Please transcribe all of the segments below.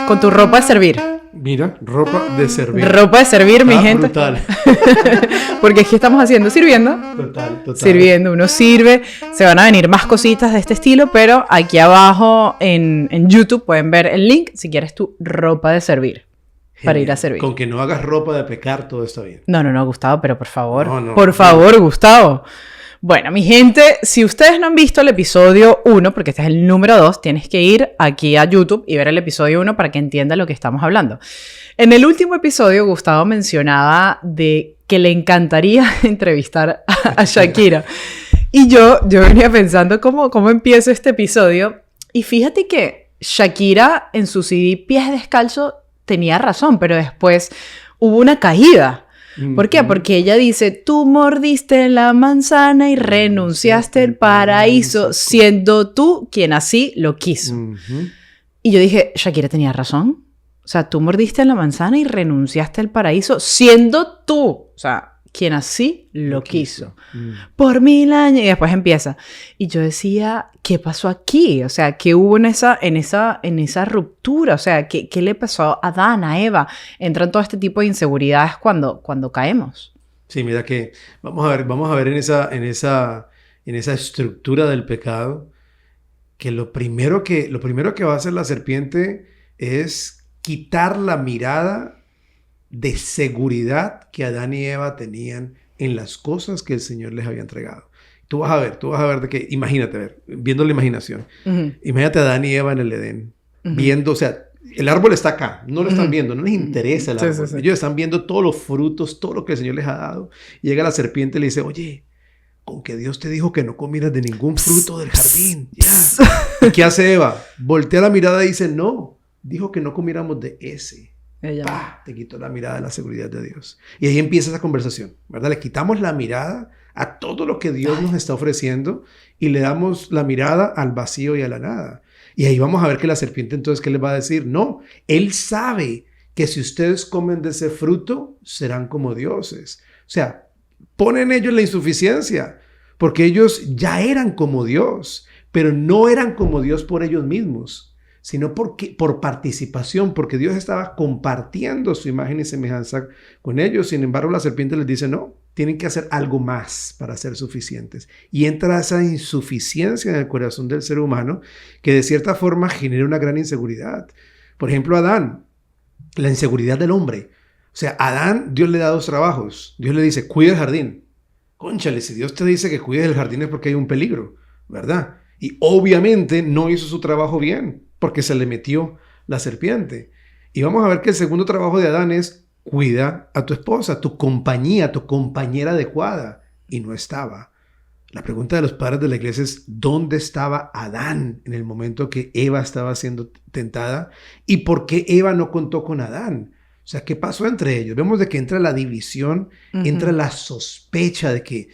con tu ropa de servir. Mira, ropa de servir. Ropa de servir, mi gente. Brutal. Porque aquí estamos haciendo sirviendo. Total. Sirviendo, uno sirve. Se van a venir más cositas de este estilo, pero aquí abajo en YouTube pueden ver el link si quieres tu ropa de servir. Genial. Para ir a servir. Con que no hagas ropa de pecar, todo está bien. No, Gustavo, pero por favor. No. Por favor, Gustavo. Bueno, mi gente, si ustedes no han visto el episodio 1, porque este es el número 2, tienes que ir aquí a YouTube y ver el episodio 1 para que entiendan lo que estamos hablando. En el último episodio, Gustavo mencionaba de que le encantaría entrevistar a Shakira. Y yo venía pensando cómo empiezo este episodio. Y fíjate que Shakira en su CD Pies Descalzos tenía razón, pero después hubo una caída. ¿Por qué? Porque ella dice, tú mordiste la manzana y renunciaste al paraíso, siendo tú quien así lo quiso. Y yo dije, Shakira tenía razón. O sea, tú mordiste la manzana y renunciaste al paraíso, siendo tú, o sea, quien así lo quiso. Por 1000 años. Y después empieza. Y yo decía, ¿qué pasó aquí? O sea, ¿qué hubo en esa ruptura? O sea, ¿qué le pasó a Adán, a Eva? Entran todo este tipo de inseguridades cuando caemos. Sí, mira que vamos a ver en esa estructura del pecado que lo primero que va a hacer la serpiente es quitar la mirada de seguridad que Adán y Eva tenían en las cosas que el Señor les había entregado. Tú vas a ver de que, imagínate, viendo la imaginación. Imagínate a Adán y Eva en el Edén, viendo, o sea, el árbol está acá, no lo están viendo, no les interesa el árbol. Sí. Ellos están viendo todos los frutos, todo lo que el Señor les ha dado. Y llega la serpiente y le dice, oye, con que Dios te dijo que no comieras de ningún fruto del jardín. Ya. ¿Y qué hace Eva? Voltea la mirada y dice, no, dijo que no comiéramos de ese. Te quitó la mirada de la seguridad de Dios. Y ahí empieza esa conversación, ¿verdad? Le quitamos la mirada a todo lo que Dios nos está ofreciendo y le damos la mirada al vacío y a la nada. Y ahí vamos a ver que la serpiente entonces, ¿qué les va a decir? No, él sabe que si ustedes comen de ese fruto, serán como dioses. O sea, ponen ellos la insuficiencia, porque ellos ya eran como Dios, pero no eran como Dios por ellos mismos, sino por participación, porque Dios estaba compartiendo su imagen y semejanza con ellos. Sin embargo, la serpiente les dice, no, tienen que hacer algo más para ser suficientes. Y entra esa insuficiencia en el corazón del ser humano que de cierta forma genera una gran inseguridad. Por ejemplo, Adán, la inseguridad del hombre. O sea, a Adán, Dios le da 2 trabajos. Dios le dice, cuida el jardín. Cónchale, si Dios te dice que cuides el jardín es porque hay un peligro, ¿verdad? Y obviamente no hizo su trabajo bien, porque se le metió la serpiente. Y vamos a ver que el segundo trabajo de Adán es cuida a tu esposa, tu compañía, tu compañera adecuada. Y no estaba. La pregunta de los padres de la iglesia es, ¿dónde estaba Adán en el momento que Eva estaba siendo tentada? ¿Y por qué Eva no contó con Adán? O sea, ¿qué pasó entre ellos? Vemos de que entra la división, entra la sospecha de que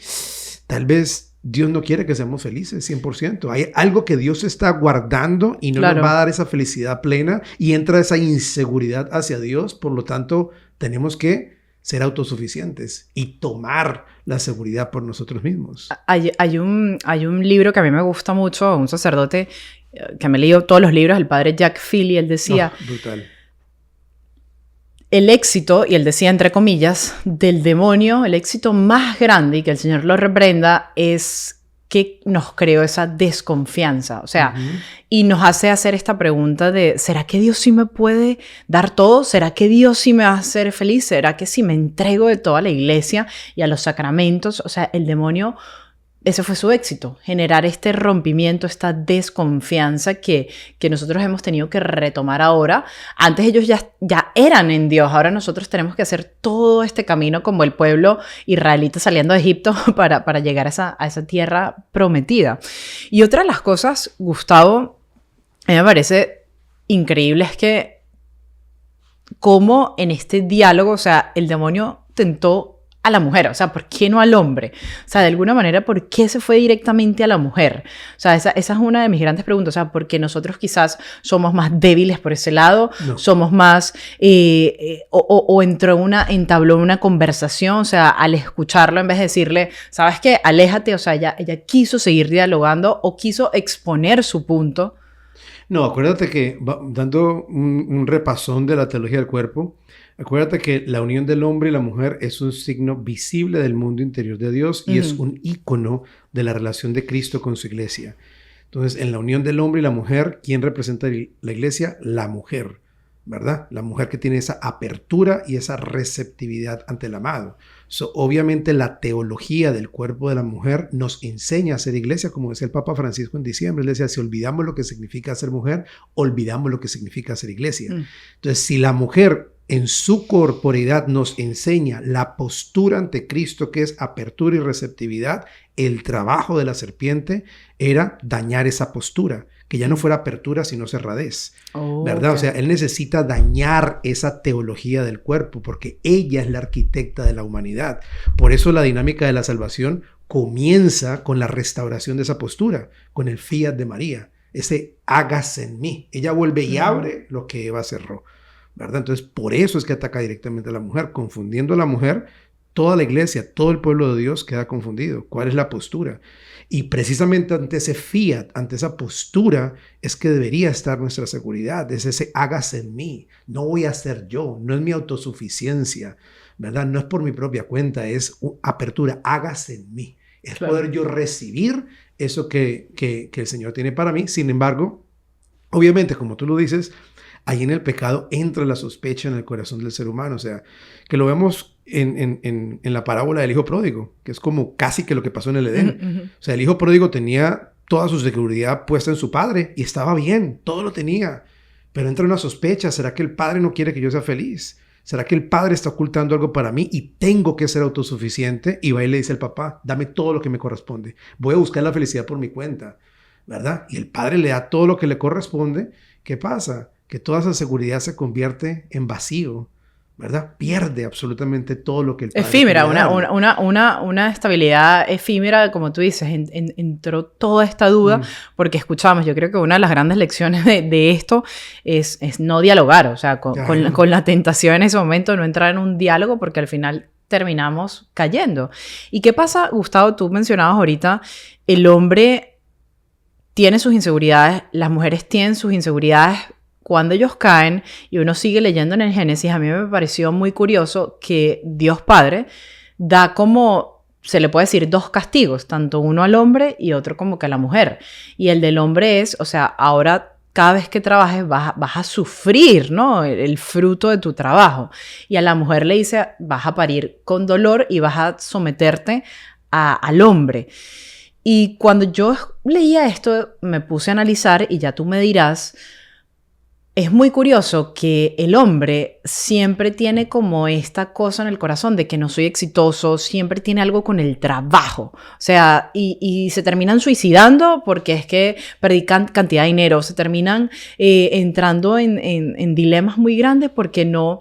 tal vez Dios no quiere que seamos felices 100%. Hay algo que Dios está guardando y no nos va a dar esa felicidad plena, y entra esa inseguridad hacia Dios. Por lo tanto, tenemos que ser autosuficientes y tomar la seguridad por nosotros mismos. Hay un libro que a mí me gusta mucho, un sacerdote que me leyó todos los libros, el padre Jack Philly. Él decía... brutal. El éxito, y él decía entre comillas, del demonio, el éxito más grande, y que el Señor lo reprenda, es que nos creó esa desconfianza. O sea, y nos hace hacer esta pregunta de, ¿será que Dios sí me puede dar todo? ¿Será que Dios sí me va a hacer feliz? ¿Será que si me entrego de toda la iglesia y a los sacramentos? O sea, el demonio... Ese fue su éxito, generar este rompimiento, esta desconfianza que nosotros hemos tenido que retomar ahora. Antes ellos ya eran en Dios, ahora nosotros tenemos que hacer todo este camino como el pueblo israelita saliendo de Egipto para llegar a esa tierra prometida. Y otra de las cosas, Gustavo, a mí me parece increíble es que cómo en este diálogo, o sea, el demonio tentó a la mujer, o sea, ¿por qué no al hombre? O sea, de alguna manera, ¿por qué se fue directamente a la mujer? O sea, esa es una de mis grandes preguntas, o sea, porque nosotros quizás somos más débiles por ese lado, somos más, entabló una conversación, o sea, al escucharlo, en vez de decirle, ¿sabes qué? Aléjate, o sea, ella quiso seguir dialogando o quiso exponer su punto. No, acuérdate que, dando un repasón de la teología del cuerpo, acuérdate que la unión del hombre y la mujer es un signo visible del mundo interior de Dios y es un ícono de la relación de Cristo con su iglesia. Entonces, en la unión del hombre y la mujer, ¿quién representa la iglesia? La mujer, ¿verdad? La mujer que tiene esa apertura y esa receptividad ante el amado. Obviamente la teología del cuerpo de la mujer nos enseña a ser iglesia, como decía el Papa Francisco en diciembre. Él decía, si olvidamos lo que significa ser mujer, olvidamos lo que significa ser iglesia. Entonces, si la mujer en su corporeidad nos enseña la postura ante Cristo, que es apertura y receptividad, el trabajo de la serpiente era dañar esa postura, que ya no fuera apertura, sino cerradez, ¿verdad? Okay. O sea, él necesita dañar esa teología del cuerpo, porque ella es la arquitecta de la humanidad. Por eso la dinámica de la salvación comienza con la restauración de esa postura, con el fiat de María, ese hágase en mí. Ella vuelve y abre lo que Eva cerró, ¿verdad? Entonces, por eso es que ataca directamente a la mujer, confundiendo a la mujer. Toda la iglesia, todo el pueblo de Dios queda confundido. ¿Cuál es la postura? Y precisamente ante ese fiat, ante esa postura, es que debería estar nuestra seguridad. Es ese hágase en mí. No voy a ser yo. No es mi autosuficiencia, ¿verdad? No es por mi propia cuenta. Es apertura. Hágase en mí. Es poder yo recibir eso que el Señor tiene para mí. Sin embargo, obviamente, como tú lo dices, ahí en el pecado entra la sospecha en el corazón del ser humano. O sea, que lo vemos en la parábola del hijo pródigo, que es como casi que lo que pasó en el Edén. O sea, el hijo pródigo tenía toda su seguridad puesta en su padre y estaba bien, todo lo tenía. Pero entra una sospecha, ¿será que el padre no quiere que yo sea feliz? ¿Será que el padre está ocultando algo para mí y tengo que ser autosuficiente? Y va y le dice al papá, dame todo lo que me corresponde. Voy a buscar la felicidad por mi cuenta, ¿verdad? Y el padre le da todo lo que le corresponde. ¿Qué pasa? Que toda esa seguridad se convierte en vacío, ¿verdad? Pierde absolutamente todo lo que el padre efímera, una estabilidad efímera, como tú dices. Entró toda esta duda porque escuchamos, yo creo que una de las grandes lecciones de esto es no dialogar, o sea, con la tentación en ese momento, no entrar en un diálogo porque al final terminamos cayendo. ¿Y qué pasa, Gustavo? Tú mencionabas ahorita, el hombre tiene sus inseguridades, las mujeres tienen sus inseguridades. Cuando ellos caen, y uno sigue leyendo en el Génesis, a mí me pareció muy curioso que Dios Padre da como, se le puede decir, dos castigos, tanto uno al hombre y otro como que a la mujer. Y el del hombre es, o sea, ahora cada vez que trabajes vas a sufrir, ¿no? El fruto de tu trabajo. Y a la mujer le dice, vas a parir con dolor y vas a someterte al hombre. Y cuando yo leía esto, me puse a analizar, y ya tú me dirás, es muy curioso que el hombre siempre tiene como esta cosa en el corazón de que no soy exitoso, siempre tiene algo con el trabajo. O sea, y se terminan suicidando porque es que perdí cantidad de dinero, se terminan entrando en dilemas muy grandes porque no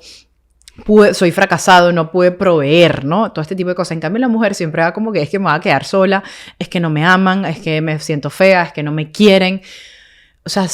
soy fracasado, no pude proveer, ¿no? Todo este tipo de cosas. En cambio, la mujer siempre va como que es que me voy a quedar sola, es que no me aman, es que me siento fea, es que no me quieren. O sea,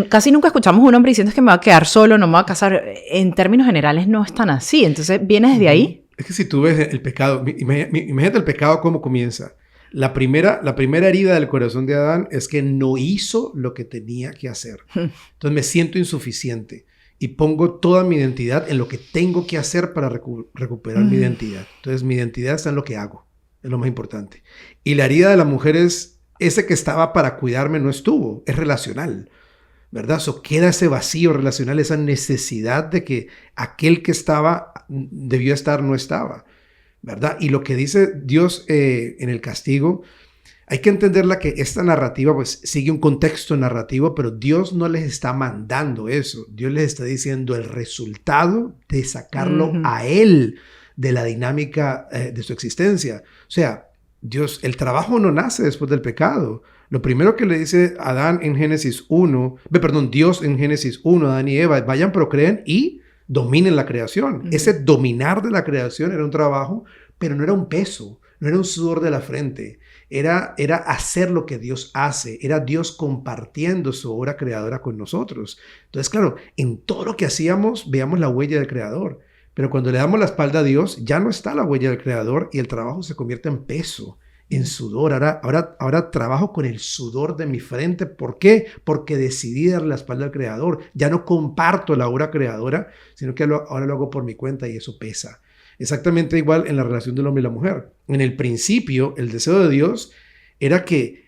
casi nunca escuchamos a un hombre diciendo es que me va a quedar solo, no me va a casar. En términos generales no es tan así. Entonces, ¿viene desde ahí? Es que si tú ves el pecado, imagínate el pecado cómo comienza. La primera herida del corazón de Adán es que no hizo lo que tenía que hacer. Entonces me siento insuficiente y pongo toda mi identidad en lo que tengo que hacer para recuperar mi identidad. Entonces mi identidad está en lo que hago, es lo más importante. Y la herida de la mujer es ese que estaba para cuidarme no estuvo, es relacional, ¿verdad? Queda ese vacío relacional, esa necesidad de que aquel que estaba, debió estar, no estaba, ¿verdad? Y lo que dice Dios en el castigo, hay que entenderla que esta narrativa pues sigue un contexto narrativo, pero Dios no les está mandando eso. Dios les está diciendo el resultado de sacarlo a él de la dinámica de su existencia. O sea, Dios, el trabajo no nace después del pecado. Lo primero que le dice Adán en Génesis 1, Dios en Génesis 1, Adán y Eva, vayan, procreen y dominen la creación. Ese dominar de la creación era un trabajo, pero no era un peso, no era un sudor de la frente. Era hacer lo que Dios hace, era Dios compartiendo su obra creadora con nosotros. Entonces, claro, en todo lo que hacíamos, veamos la huella del Creador. Pero cuando le damos la espalda a Dios, ya no está la huella del Creador y el trabajo se convierte en peso, en sudor. Ahora trabajo con el sudor de mi frente. ¿Por qué? Porque decidí darle la espalda al Creador. Ya no comparto la obra creadora, sino que ahora lo hago por mi cuenta y eso pesa. Exactamente igual en la relación del hombre y la mujer. En el principio, el deseo de Dios era que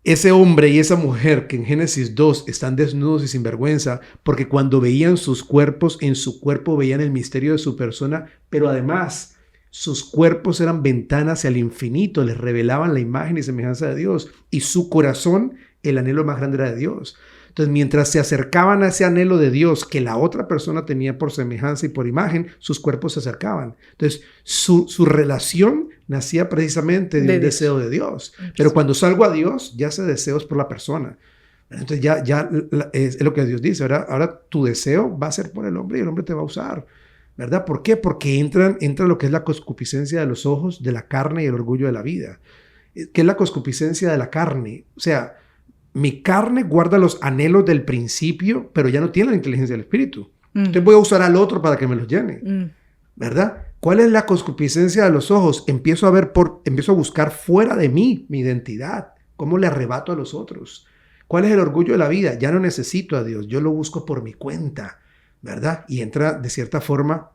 ese hombre y esa mujer que en Génesis 2 están desnudos y sin vergüenza, porque cuando veían sus cuerpos, en su cuerpo veían el misterio de su persona, pero además sus cuerpos eran ventanas hacia el infinito, les revelaban la imagen y semejanza de Dios, y su corazón, el anhelo más grande era de Dios. Entonces, mientras se acercaban a ese anhelo de Dios que la otra persona tenía por semejanza y por imagen, sus cuerpos se acercaban. Entonces, su relación nacía precisamente de un deseo de Dios. Pero cuando salgo a Dios, ya ese deseo es por la persona. Entonces, ya es lo que Dios dice. Ahora tu deseo va a ser por el hombre y el hombre te va a usar. ¿Verdad? ¿Por qué? Porque entra lo que es la concupiscencia de los ojos, de la carne y el orgullo de la vida. ¿Qué es la concupiscencia de la carne? O sea, mi carne guarda los anhelos del principio, pero ya no tiene la inteligencia del espíritu. Entonces voy a usar al otro para que me los llene. ¿Verdad? ¿Cuál es la concupiscencia de los ojos? Empiezo a buscar fuera de mí mi identidad. ¿Cómo le arrebato a los otros? ¿Cuál es el orgullo de la vida? Ya no necesito a Dios. Yo lo busco por mi cuenta. ¿Verdad? Y entra de cierta forma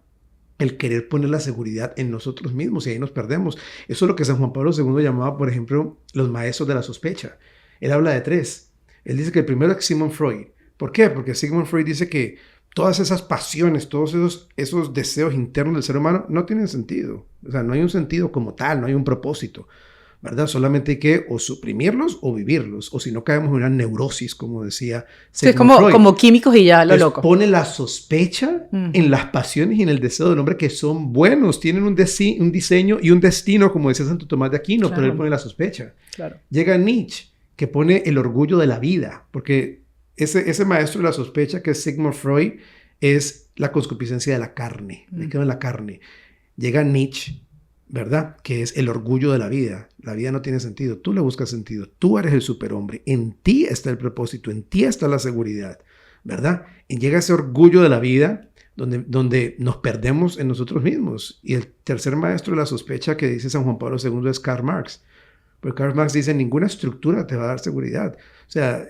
el querer poner la seguridad en nosotros mismos y ahí nos perdemos. Eso es lo que San Juan Pablo II llamaba, por ejemplo, los maestros de la sospecha. Él habla de 3. Él dice que el primero es Sigmund Freud. ¿Por qué? Porque Sigmund Freud dice que todas esas pasiones, todos esos deseos internos del ser humano no tienen sentido. O sea, no hay un sentido como tal, no hay un propósito, ¿verdad? Solamente hay que o suprimirlos o vivirlos, o si no caemos en una neurosis, como decía Sigmund Freud. Como químicos y ya lo Entonces, loco. pone la sospecha en las pasiones y en el deseo del hombre que son buenos, tienen un diseño y un destino, como decía Santo Tomás de Aquino, Claro. pero él pone la sospecha. Claro. Llega Nietzsche, que pone el orgullo de la vida, porque ese maestro de la sospecha, que es Sigmund Freud, es la concupiscencia de la carne, me quedo en la carne. Llega Nietzsche, ¿verdad? Que es el orgullo de la vida. La vida no tiene sentido, tú le buscas sentido, tú eres el superhombre, en ti está el propósito, en ti está la seguridad, ¿verdad? Y llega ese orgullo de la vida donde nos perdemos en nosotros mismos. Y el tercer maestro de la sospecha que dice San Juan Pablo II es Karl Marx. Porque Karl Marx dice, ninguna estructura te va a dar seguridad. O sea,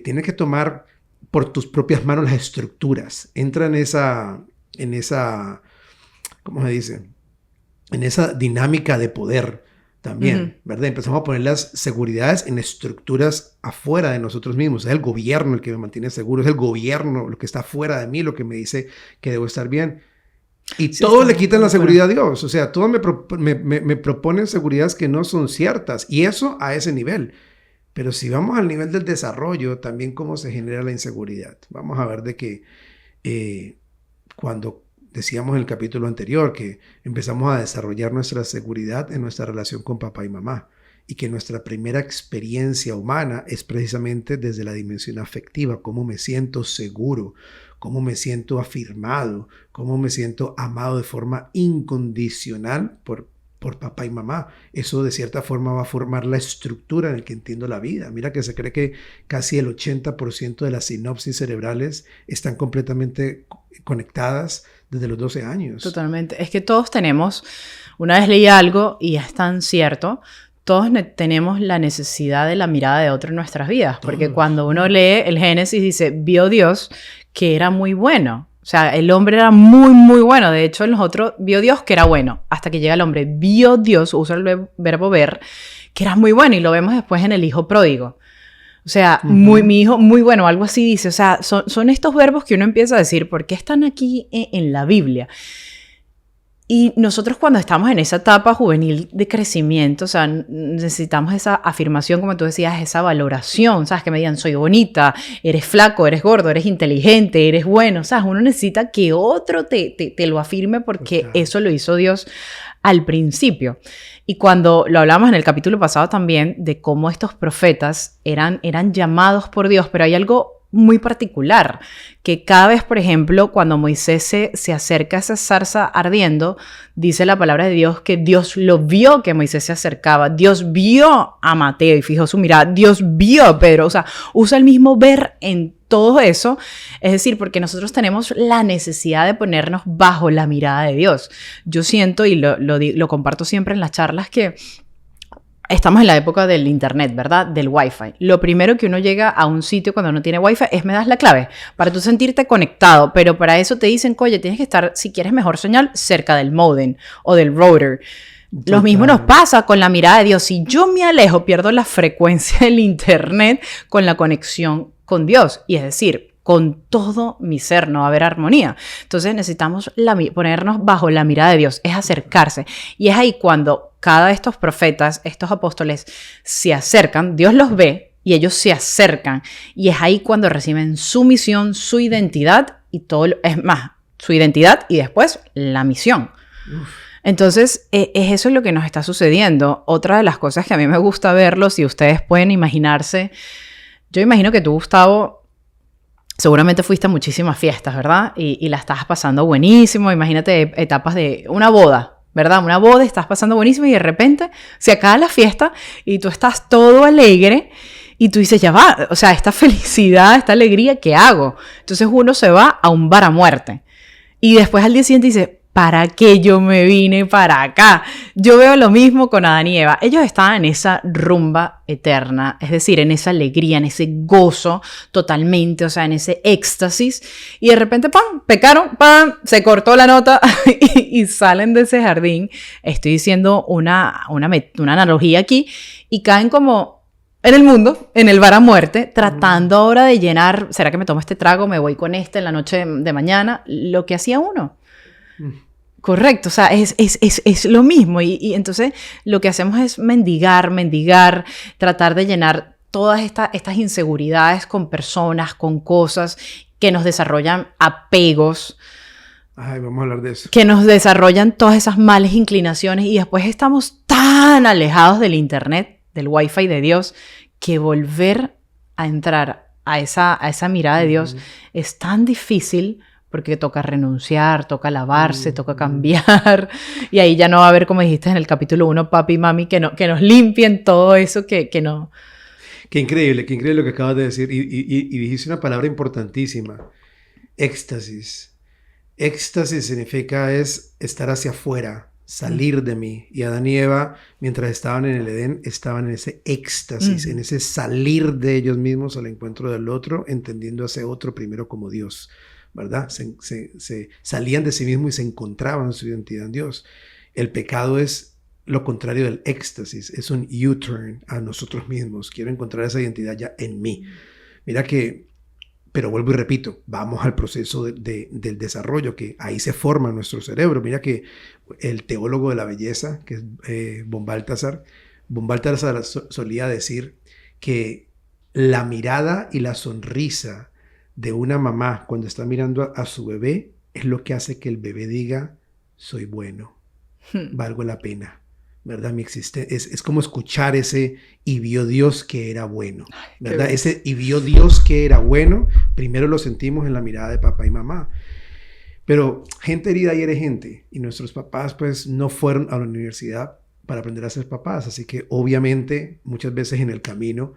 tienes que tomar por tus propias manos las estructuras. Entra en esa, ¿cómo se dice? En esa dinámica de poder también, ¿verdad? Empezamos a poner las seguridades en estructuras afuera de nosotros mismos. Es el gobierno el que me mantiene seguro, es el gobierno lo que está fuera de mí, lo que me dice que debo estar bien. Y sí, todos le quitan la seguridad a Dios. O sea, todos me proponen seguridades que no son ciertas. Y eso a ese nivel. Pero si vamos al nivel del desarrollo, también cómo se genera la inseguridad. Vamos a ver de que cuando decíamos en el capítulo anterior que empezamos a desarrollar nuestra seguridad en nuestra relación con papá y mamá. Y que nuestra primera experiencia humana es precisamente desde la dimensión afectiva. Cómo me siento seguro, cómo me siento afirmado, cómo me siento amado de forma incondicional por papá y mamá. Eso de cierta forma va a formar la estructura en la que entiendo la vida. Mira que se cree que casi el 80% de las sinapsis cerebrales están completamente conectadas desde los 12 años. Totalmente. Es que todos tenemos, una vez leí algo y es tan cierto, todos tenemos la necesidad de la mirada de otro en nuestras vidas. Porque cuando uno lee el Génesis dice, vio Dios que era muy bueno. O sea, el hombre era muy, muy bueno. De hecho, en los otros vio Dios que era bueno. Hasta que llega el hombre, vio Dios, usa el verbo ver, que era muy bueno. Y lo vemos después en el hijo pródigo. O sea, mi hijo, muy bueno, algo así dice. O sea, son estos verbos que uno empieza a decir, ¿por qué están aquí en la Biblia? Y nosotros cuando estamos en esa etapa juvenil de crecimiento, o sea, necesitamos esa afirmación, como tú decías, esa valoración, ¿sabes? Que me digan, soy bonita, eres flaco, eres gordo, eres inteligente, eres bueno, ¿sabes? Uno necesita que otro te lo afirme porque eso lo hizo Dios al principio. Y cuando lo hablamos en el capítulo pasado también de cómo estos profetas eran llamados por Dios, pero hay algo muy particular, que cada vez, por ejemplo, cuando Moisés se acerca a esa zarza ardiendo, dice la palabra de Dios que Dios lo vio que Moisés se acercaba, Dios vio a Mateo y fijó su mirada, Dios vio a Pedro, o sea, usa el mismo ver en todo eso, es decir, porque nosotros tenemos la necesidad de ponernos bajo la mirada de Dios. Yo siento, y lo comparto siempre en las charlas, que estamos en la época del internet, ¿verdad? Del wifi. Lo primero que uno llega a un sitio cuando no tiene wifi es me das la clave para tú sentirte conectado, pero para eso te dicen, oye, tienes que estar, si quieres mejor señal, cerca del modem o del router. Lo mismo nos pasa con la mirada de Dios. Si yo me alejo, pierdo la frecuencia del internet con la conexión con Dios. Y es decir, con todo mi ser no va a haber armonía. Entonces necesitamos ponernos bajo la mirada de Dios, es acercarse. Y es ahí cuando cada de estos profetas, estos apóstoles, se acercan, Dios los ve y ellos se acercan. Y es ahí cuando reciben su misión, su identidad y todo, es más, su identidad y después la misión. Entonces, es eso lo que nos está sucediendo. Otra de las cosas que a mí me gusta verlo, si ustedes pueden imaginarse, yo imagino que tú, Gustavo, seguramente fuiste a muchísimas fiestas, ¿verdad? Y la estás pasando buenísimo. Imagínate etapas de una boda, ¿verdad? Una boda, estás pasando buenísimo y de repente se acaba la fiesta y tú estás todo alegre y tú dices, ya va, o sea, esta felicidad, esta alegría, ¿qué hago? Entonces uno se va a un bar a muerte y después al día siguiente dice, ¿para qué yo me vine para acá? Yo veo lo mismo con Adán y Eva. Ellos estaban en esa rumba eterna, es decir, en esa alegría, en ese gozo totalmente, o sea, en ese éxtasis. Y de repente, ¡pam!, pecaron, ¡pam!, se cortó la nota y salen de ese jardín. Estoy diciendo una analogía aquí y caen como en el mundo, en el bar a muerte, tratando ahora de llenar, ¿será que me tomo este trago? Me voy con este en la noche de mañana. Lo que hacía uno. Correcto, o sea, es lo mismo y entonces lo que hacemos es mendigar, tratar de llenar todas estas inseguridades con personas, con cosas que nos desarrollan apegos. Ay, vamos a hablar de eso. Que nos desarrollan todas esas malas inclinaciones y después estamos tan alejados del internet, del wifi de Dios, que volver a entrar a esa mirada de Dios es tan difícil. Porque toca renunciar, toca lavarse, toca cambiar. Y ahí ya no va a haber, como dijiste en el capítulo 1, papi y mami, que nos limpien todo eso que no. Qué increíble lo que acabas de decir. Y dijiste una palabra importantísima. Éxtasis. Éxtasis significa es estar hacia afuera, salir de mí. Y Adán y Eva, mientras estaban en el Edén, estaban en ese éxtasis, en ese salir de ellos mismos al encuentro del otro, entendiendo a ese otro primero como Dios. ¿Verdad? Se salían de sí mismos y se encontraban su identidad en Dios. El pecado es lo contrario del éxtasis, es un U-turn a nosotros mismos. Quiero encontrar esa identidad ya en mí. Mira que, pero vuelvo y repito, vamos al proceso del desarrollo, que ahí se forma nuestro cerebro. Mira que el teólogo de la belleza, que es von Balthasar solía decir que la mirada y la sonrisa de una mamá cuando está mirando a su bebé es lo que hace que el bebé diga, soy bueno, valgo la pena, ¿verdad? Es como escuchar ese y vio Dios que era bueno, ¿verdad? Ese y vio Dios que era bueno, primero lo sentimos en la mirada de papá y mamá. Pero gente herida hiere gente y nuestros papás pues no fueron a la universidad para aprender a ser papás, así que obviamente muchas veces en el camino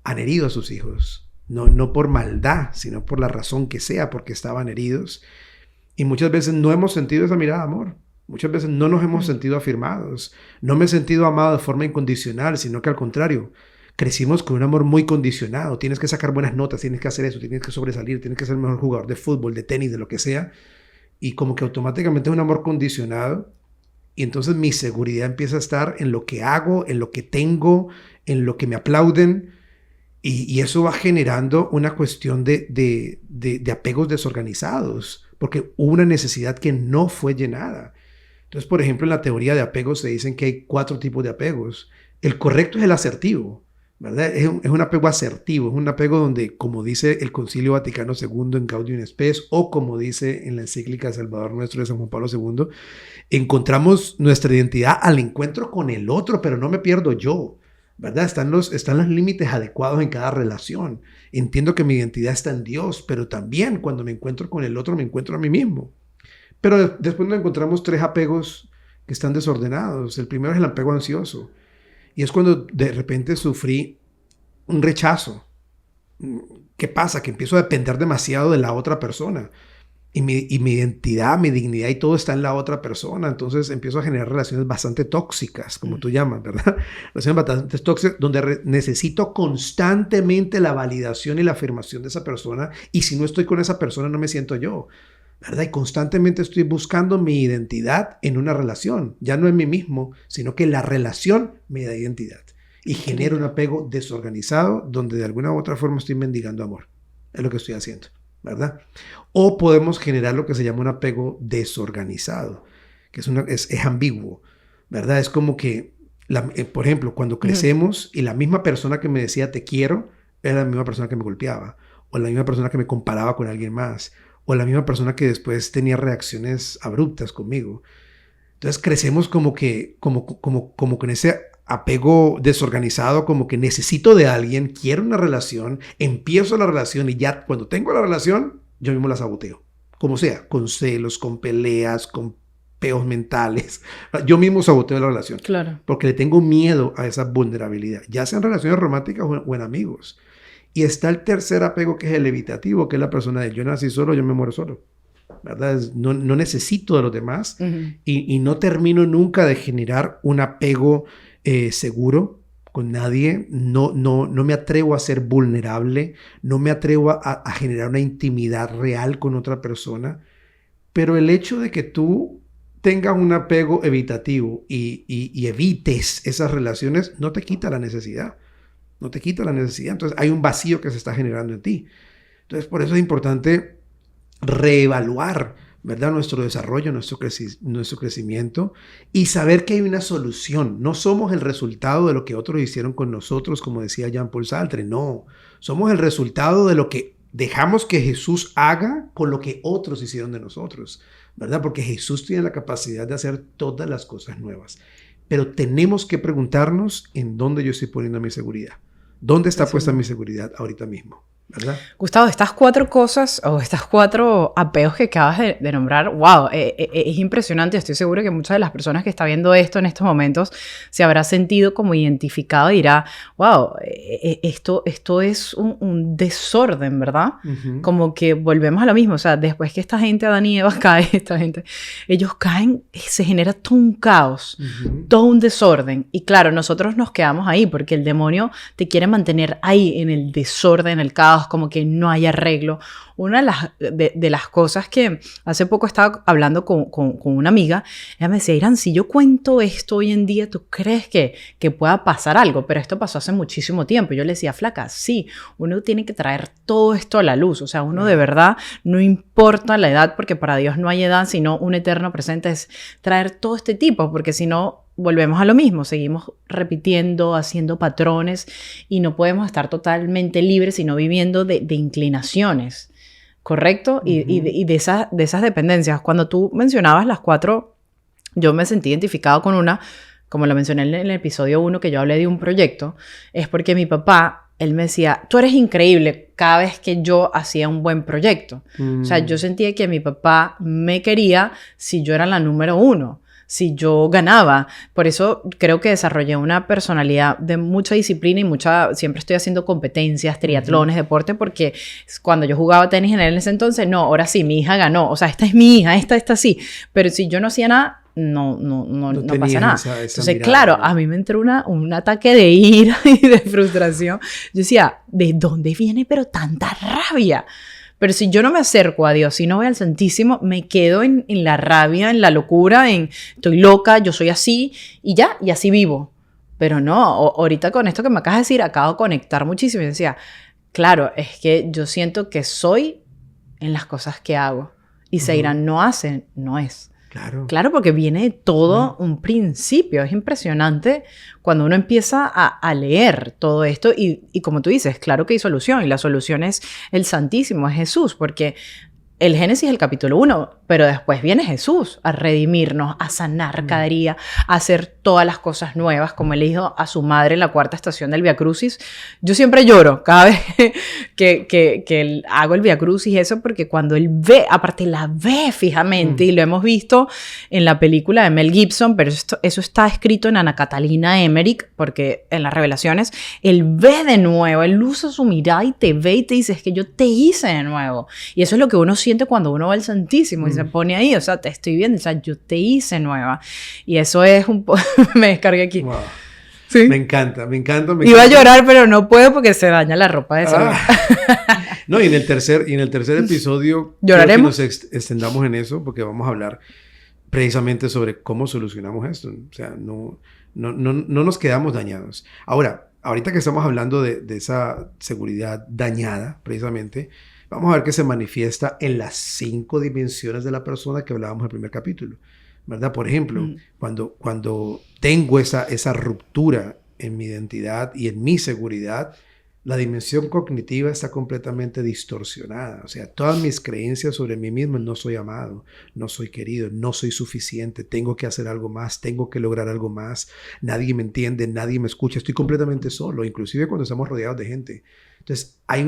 han herido a sus hijos. No por maldad, sino por la razón que sea, porque estaban heridos. Y muchas veces no hemos sentido esa mirada de amor. Muchas veces no nos hemos sentido afirmados. No me he sentido amado de forma incondicional, sino que al contrario, crecimos con un amor muy condicionado. Tienes que sacar buenas notas, tienes que hacer eso, tienes que sobresalir, tienes que ser el mejor jugador de fútbol, de tenis, de lo que sea. Y como que automáticamente es un amor condicionado. Y entonces mi seguridad empieza a estar en lo que hago, en lo que tengo, en lo que me aplauden. Y eso va generando una cuestión de apegos desorganizados, porque hubo una necesidad que no fue llenada. Entonces, por ejemplo, en la teoría de apegos se dicen que hay 4 tipos de apegos. El correcto es el asertivo, ¿verdad? Es un apego asertivo, es un apego donde, como dice el Concilio Vaticano II en Gaudium et Spes, o como dice en la encíclica Salvador Nuestro de San Juan Pablo II, encontramos nuestra identidad al encuentro con el otro, pero no me pierdo yo. ¿Verdad? Están los límites adecuados en cada relación. Entiendo que mi identidad está en Dios, pero también cuando me encuentro con el otro me encuentro a mí mismo. Pero después nos encontramos 3 apegos que están desordenados. El primero es el apego ansioso. Y es cuando de repente sufrí un rechazo. ¿Qué pasa? Que empiezo a depender demasiado de la otra persona. y mi identidad, mi dignidad y todo está en la otra persona. Entonces empiezo a generar relaciones bastante tóxicas, como tú llamas, ¿verdad? Relaciones bastante tóxicas donde necesito constantemente la validación y la afirmación de esa persona. Y si no estoy con esa persona, no me siento yo, ¿verdad? Y constantemente estoy buscando mi identidad en una relación. Ya no en mí mismo, sino que la relación me da identidad. Y genera un apego desorganizado donde de alguna u otra forma estoy mendigando amor. Es lo que estoy haciendo, ¿verdad? O podemos generar lo que se llama un apego desorganizado, que es ambiguo, ¿verdad? Es como que, por ejemplo, cuando crecemos y la misma persona que me decía te quiero, era la misma persona que me golpeaba, o la misma persona que me comparaba con alguien más, o la misma persona que después tenía reacciones abruptas conmigo. Entonces crecemos como con ese apego desorganizado, como que necesito de alguien, quiero una relación, empiezo la relación y ya cuando tengo la relación, yo mismo la saboteo. Como sea, con celos, con peleas, con peos mentales. Yo mismo saboteo la relación. Claro. Porque le tengo miedo a esa vulnerabilidad, ya sean relaciones románticas o en amigos. Y está el tercer apego, que es el evitativo, que es la persona de yo nací solo, yo me muero solo. ¿Verdad? No necesito de los demás y no termino nunca de generar un apego seguro con nadie. No me atrevo a ser vulnerable, no me atrevo a generar una intimidad real con otra persona. Pero el hecho de que tú tengas un apego evitativo y evites esas relaciones no te quita la necesidad. No te quita la necesidad. Entonces hay un vacío que se está generando en ti. Entonces por eso es importante reevaluar, ¿verdad? Nuestro desarrollo, nuestro crecimiento y saber que hay una solución. No somos el resultado de lo que otros hicieron con nosotros, como decía Jean-Paul Sartre. No, somos el resultado de lo que dejamos que Jesús haga con lo que otros hicieron de nosotros, ¿verdad? Porque Jesús tiene la capacidad de hacer todas las cosas nuevas. Pero tenemos que preguntarnos en dónde yo estoy poniendo mi seguridad. ¿Dónde está puesta mi seguridad ahorita mismo? ¿Verdad? Gustavo, estas 4 cosas o estas 4 apeos que acabas de nombrar, wow, es impresionante. Estoy seguro que muchas de las personas que están viendo esto en estos momentos se habrá sentido como identificado y dirá, wow, esto es un desorden, ¿verdad? Como que volvemos a lo mismo. O sea, después que esta gente, Adán y Eva, ellos caen, se genera todo un caos, todo un desorden. Y claro, nosotros nos quedamos ahí porque el demonio te quiere mantener ahí en el desorden, en el caos, como que no hay arreglo. Una de las cosas que hace poco estaba hablando con una amiga, ella me decía, Irán, si yo cuento esto hoy en día, ¿tú crees que pueda pasar algo? Pero esto pasó hace muchísimo tiempo. Yo le decía, flaca, sí, uno tiene que traer todo esto a la luz. O sea, uno de verdad, no importa la edad, porque para Dios no hay edad, sino un eterno presente, es traer todo este tipo, porque si no, volvemos a lo mismo, seguimos repitiendo, haciendo patrones y no podemos estar totalmente libres, sino viviendo de inclinaciones, ¿correcto? Y de esas dependencias. Cuando tú mencionabas las 4, yo me sentí identificado con una, como lo mencioné en el episodio 1, que yo hablé de un proyecto, es porque mi papá, él me decía, tú eres increíble cada vez que yo hacía un buen proyecto. O sea, yo sentía que mi papá me quería si yo era la número 1. Si yo ganaba. Por eso creo que desarrollé una personalidad de mucha disciplina y siempre estoy haciendo competencias, triatlones, deporte, porque cuando yo jugaba tenis en ese entonces, no, ahora sí, mi hija ganó. O sea, esta es mi hija, esta sí. Pero si yo no hacía nada, no pasa nada. Entonces, mirada, claro, a mí me entró un ataque de ira y de frustración. Yo decía, ¿de dónde viene pero tanta rabia? Pero si yo no me acerco a Dios, si no voy al Santísimo, me quedo en la rabia, en la locura, estoy loca, yo soy así y ya, y así vivo. Pero no, ahorita con esto que me acabas de decir, acabo de conectar muchísimo. Y decía, claro, es que yo siento que soy en las cosas que hago. Y se dirán, no hacen, no es. Claro, porque viene de todo un principio. Es impresionante cuando uno empieza a leer todo esto y como tú dices, claro que hay solución y la solución es el Santísimo, es Jesús, porque el Génesis es el capítulo 1, pero después viene Jesús a redimirnos, a sanar cada día, a hacer todas las cosas nuevas, como él dijo a su madre en la 4ª estación del Via Crucis. Yo siempre lloro cada vez que él hago el Via Crucis, eso porque cuando él ve, aparte la ve fijamente, y lo hemos visto en la película de Mel Gibson, pero eso está escrito en Ana Catalina Emmerich, porque en las Revelaciones, él ve de nuevo, él usa su mirada y te ve y te dice, es que yo te hice de nuevo. Y eso es lo que uno siente cuando uno va al Santísimo y se pone ahí, o sea, te estoy viendo, o sea, yo te hice nueva. Y eso es un poco... me descargué aquí. Wow. Sí. Me encanta. Iba a llorar, pero no puedo porque se daña la ropa de esa. No, y en el tercer episodio ¿lloraremos? Creo que nos extendamos en eso porque vamos a hablar precisamente sobre cómo solucionamos esto. O sea, no nos quedamos dañados. Ahorita que estamos hablando de esa seguridad dañada, precisamente, vamos a ver que se manifiesta en las 5 dimensiones de la persona que hablábamos en el primer capítulo, ¿verdad? Por ejemplo, cuando tengo esa ruptura en mi identidad y en mi seguridad, la dimensión cognitiva está completamente distorsionada. O sea, todas mis creencias sobre mí mismo: no soy amado, no soy querido, no soy suficiente, tengo que hacer algo más, tengo que lograr algo más, nadie me entiende, nadie me escucha, estoy completamente solo, inclusive cuando estamos rodeados de gente. Entonces, hay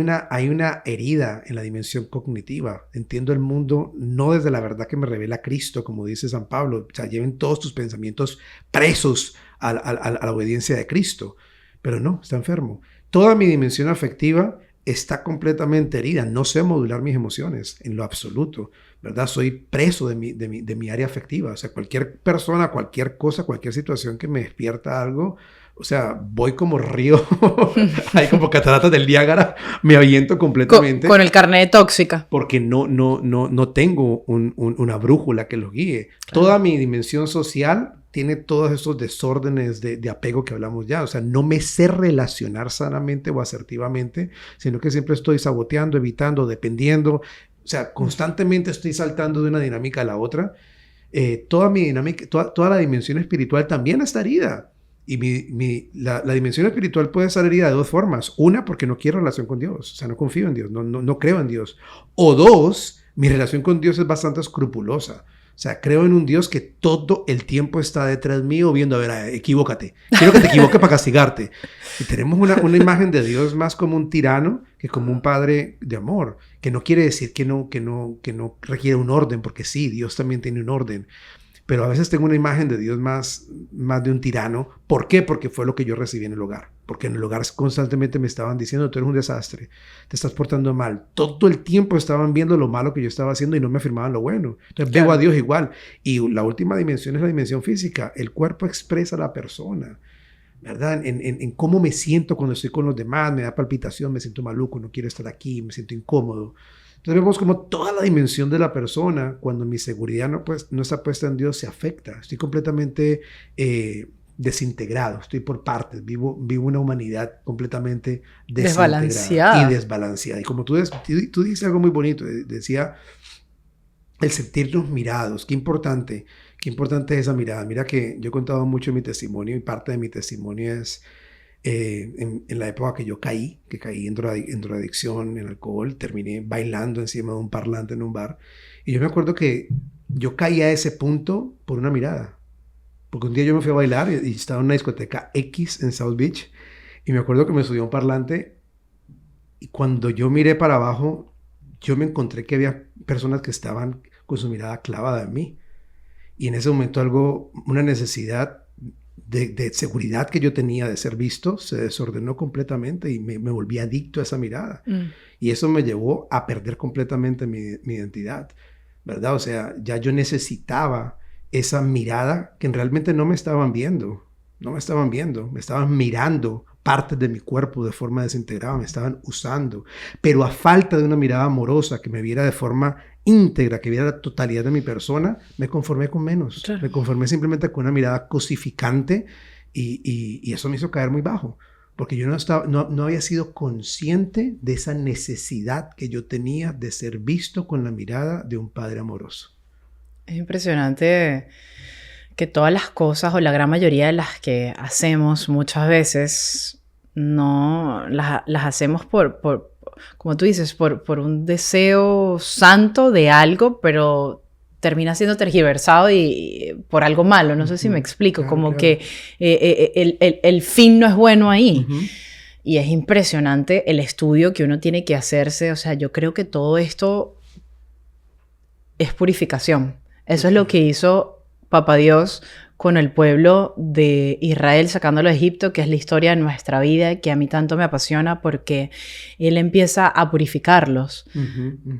una herida en la dimensión cognitiva. Entiendo el mundo no desde la verdad que me revela Cristo, como dice San Pablo. O sea, lleven todos tus pensamientos presos a la obediencia de Cristo. Pero no, está enfermo. Toda mi dimensión afectiva está completamente herida. No sé modular mis emociones en lo absoluto, ¿verdad? Soy preso de mi área afectiva. O sea, cualquier persona, cualquier cosa, cualquier situación que me despierta algo, o sea, voy como río, hay como cataratas del Niágara, me aviento completamente. Con el carnet de tóxica. Porque no tengo una brújula que los guíe. Claro. Toda mi dimensión social tiene todos esos desórdenes de apego que hablamos ya. O sea, no me sé relacionar sanamente o asertivamente, sino que siempre estoy saboteando, evitando, dependiendo. O sea, constantemente estoy saltando de una dinámica a la otra. Toda mi dinámica, toda la dimensión espiritual también está herida. Y la dimensión espiritual puede estar herida de 2 formas. Una, porque no quiero relación con Dios. O sea, no confío en Dios, no creo en Dios. O 2, mi relación con Dios es bastante escrupulosa. O sea, creo en un Dios que todo el tiempo está detrás mío viendo, a ver, equivócate. Quiero que te equivoques para castigarte. Y tenemos una imagen de Dios más como un tirano que como un padre de amor. Que no quiere decir que no requiere un orden, porque sí, Dios también tiene un orden. Pero a veces tengo una imagen de Dios más de un tirano. ¿Por qué? Porque fue lo que yo recibí en el hogar. Porque en el hogar constantemente me estaban diciendo: tú eres un desastre, te estás portando mal. Todo el tiempo estaban viendo lo malo que yo estaba haciendo y no me afirmaban lo bueno. Entonces veo a Dios igual. Y la última dimensión es la dimensión física. El cuerpo expresa a la persona, ¿verdad? En cómo me siento cuando estoy con los demás. Me da palpitación, me siento maluco, no quiero estar aquí, me siento incómodo. Entonces vemos como toda la dimensión de la persona, cuando mi seguridad no está puesta en Dios, se afecta. Estoy completamente desintegrado, estoy por partes, vivo una humanidad completamente desbalanceada y desbalanceada. Y como tú dices algo muy bonito, decía el sentirnos mirados. Qué importante es esa mirada. Mira que yo he contado mucho en mi testimonio y parte de mi testimonio es... en la época que caí en drogadicción, en alcohol, terminé bailando encima de un parlante en un bar. Y yo me acuerdo que yo caí a ese punto por una mirada. Porque un día yo me fui a bailar y estaba en una discoteca X en South Beach. Y me acuerdo que me subí a un parlante y cuando yo miré para abajo, yo me encontré que había personas que estaban con su mirada clavada en mí. Y en ese momento una necesidad de seguridad que yo tenía de ser visto se desordenó completamente y me volví adicto a esa mirada. Y eso me llevó a perder completamente mi identidad, ¿verdad? O sea, ya yo necesitaba esa mirada que realmente no me estaban viendo. Me estaban mirando partes de mi cuerpo de forma desintegrada, me estaban usando. Pero a falta de una mirada amorosa que me viera de forma íntegra, que viera la totalidad de mi persona, me conformé con menos. Claro. Me conformé simplemente con una mirada cosificante y eso me hizo caer muy bajo. Porque yo no había sido consciente de esa necesidad que yo tenía de ser visto con la mirada de un padre amoroso. Es impresionante que todas las cosas o la gran mayoría de las que hacemos muchas veces no las hacemos por como tú dices, por un deseo santo de algo, pero termina siendo tergiversado y por algo malo. No sé si me explico, claro, como claro. Que el fin no es bueno ahí. Y es impresionante el estudio que uno tiene que hacerse. O sea, yo creo que todo esto es purificación. Eso es lo que hizo Papá Dios con el pueblo de Israel sacándolo de Egipto, que es la historia de nuestra vida, que a mí tanto me apasiona porque él empieza a purificarlos,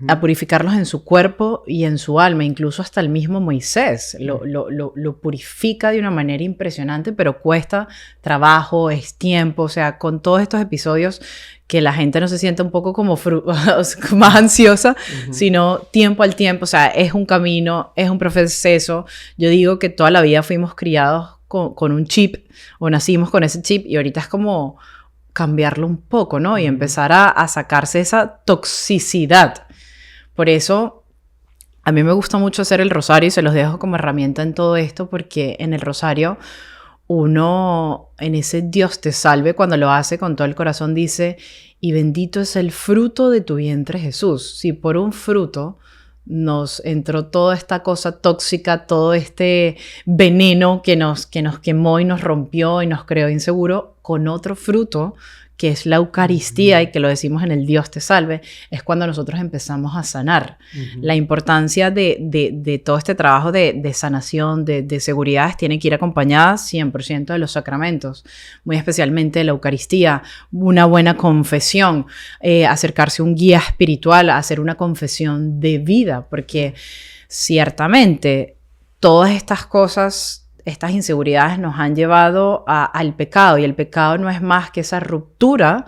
a purificarlos en su cuerpo y en su alma, incluso hasta el mismo Moisés lo purifica de una manera impresionante, pero cuesta trabajo, es tiempo, o sea, con todos estos episodios que la gente no se sienta un poco como más ansiosa, sino tiempo al tiempo, o sea, es un camino, es un proceso. Yo digo que toda la vida fuimos criados con un chip, o nacimos con ese chip, y ahorita es como cambiarlo un poco, ¿no? Y empezar a sacarse esa toxicidad. Por eso, a mí me gusta mucho hacer el rosario, y se los dejo como herramienta en todo esto, porque en el rosario uno, en ese Dios te salve, cuando lo hace con todo el corazón, dice, y bendito es el fruto de tu vientre, Jesús. Si por un fruto nos entró toda esta cosa tóxica, todo este veneno que nos quemó y nos rompió y nos creó inseguro, con otro fruto, que es la Eucaristía, y que lo decimos en el Dios te salve, es cuando nosotros empezamos a sanar. La importancia de todo este trabajo de sanación, de seguridades, tiene que ir acompañada 100% de los sacramentos, muy especialmente de la Eucaristía, una buena confesión, acercarse a un guía espiritual, hacer una confesión de vida, porque ciertamente todas estas cosas, estas inseguridades nos han llevado al pecado, y el pecado no es más que esa ruptura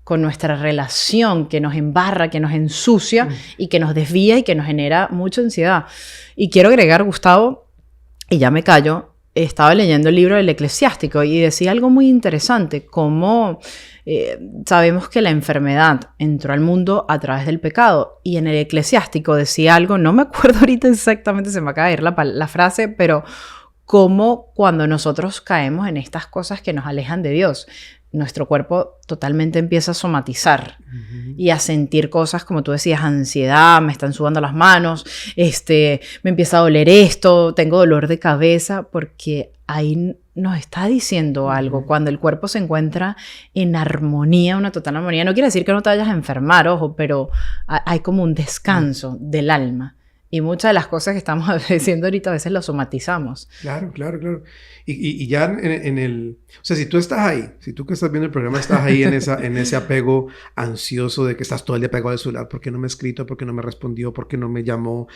con nuestra relación que nos embarra, que nos ensucia y que nos desvía y que nos genera mucha ansiedad. Y quiero agregar, Gustavo, y ya me callo, estaba leyendo el libro del Eclesiástico y decía algo muy interesante, como sabemos que la enfermedad entró al mundo a través del pecado, y en el Eclesiástico decía algo, no me acuerdo ahorita exactamente, se me acaba de ir la frase, pero como cuando nosotros caemos en estas cosas que nos alejan de Dios, nuestro cuerpo totalmente empieza a somatizar y a sentir cosas, como tú decías, ansiedad, me están sudando las manos, me empieza a doler esto, tengo dolor de cabeza, porque ahí nos está diciendo algo. Cuando el cuerpo se encuentra en armonía, una total armonía, no quiere decir que no te vayas a enfermar, ojo, pero hay como un descanso del alma. Y muchas de las cosas que estamos diciendo ahorita a veces lo somatizamos. Claro. Y ya en el... O sea, si tú estás ahí, si tú que estás viendo el programa estás ahí en ese apego ansioso de que estás todo el día pegado al celular, ¿por qué no me ha escrito? ¿Por qué no me respondió? ¿Por qué no me llamó?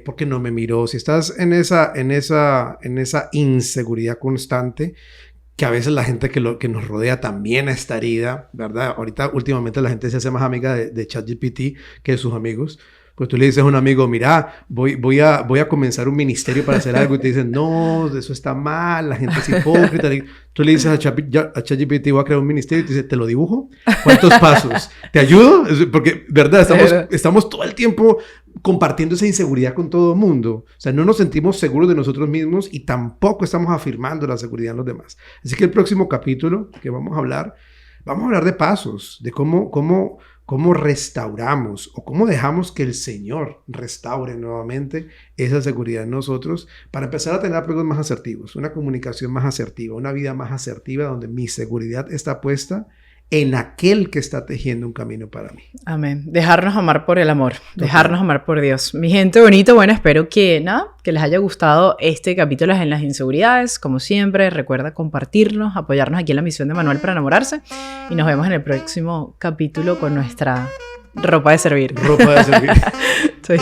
¿Por qué no me miró? Si estás en esa inseguridad constante, que a veces la gente que nos rodea también está herida, ¿verdad? Ahorita, últimamente, la gente se hace más amiga de ChatGPT que de sus amigos. Pues tú le dices a un amigo, mira, voy a comenzar un ministerio para hacer algo, y te dicen, no, eso está mal, la gente es hipócrita. Tú le dices a ChatGPT, voy a crear un ministerio, y te dice, ¿te lo dibujo? ¿Cuántos pasos? ¿Te ayudo? Porque, ¿verdad? Estamos todo el tiempo compartiendo esa inseguridad con todo el mundo. O sea, no nos sentimos seguros de nosotros mismos y tampoco estamos afirmando la seguridad en los demás. Así que el próximo capítulo que vamos a hablar de pasos, de cómo restauramos o cómo dejamos que el Señor restaure nuevamente esa seguridad en nosotros para empezar a tener apegos más asertivos, una comunicación más asertiva, una vida más asertiva donde mi seguridad está puesta en aquel que está tejiendo un camino para mí. Amén. Dejarnos amar por el amor, dejarnos amar por Dios. Mi gente bonita, bueno, espero que les haya gustado este capítulo en las inseguridades. Como siempre, recuerda compartirnos, apoyarnos aquí en la misión de Manuel para enamorarse, y nos vemos en el próximo capítulo con nuestra ropa de servir. Ropa de servir. Estoy...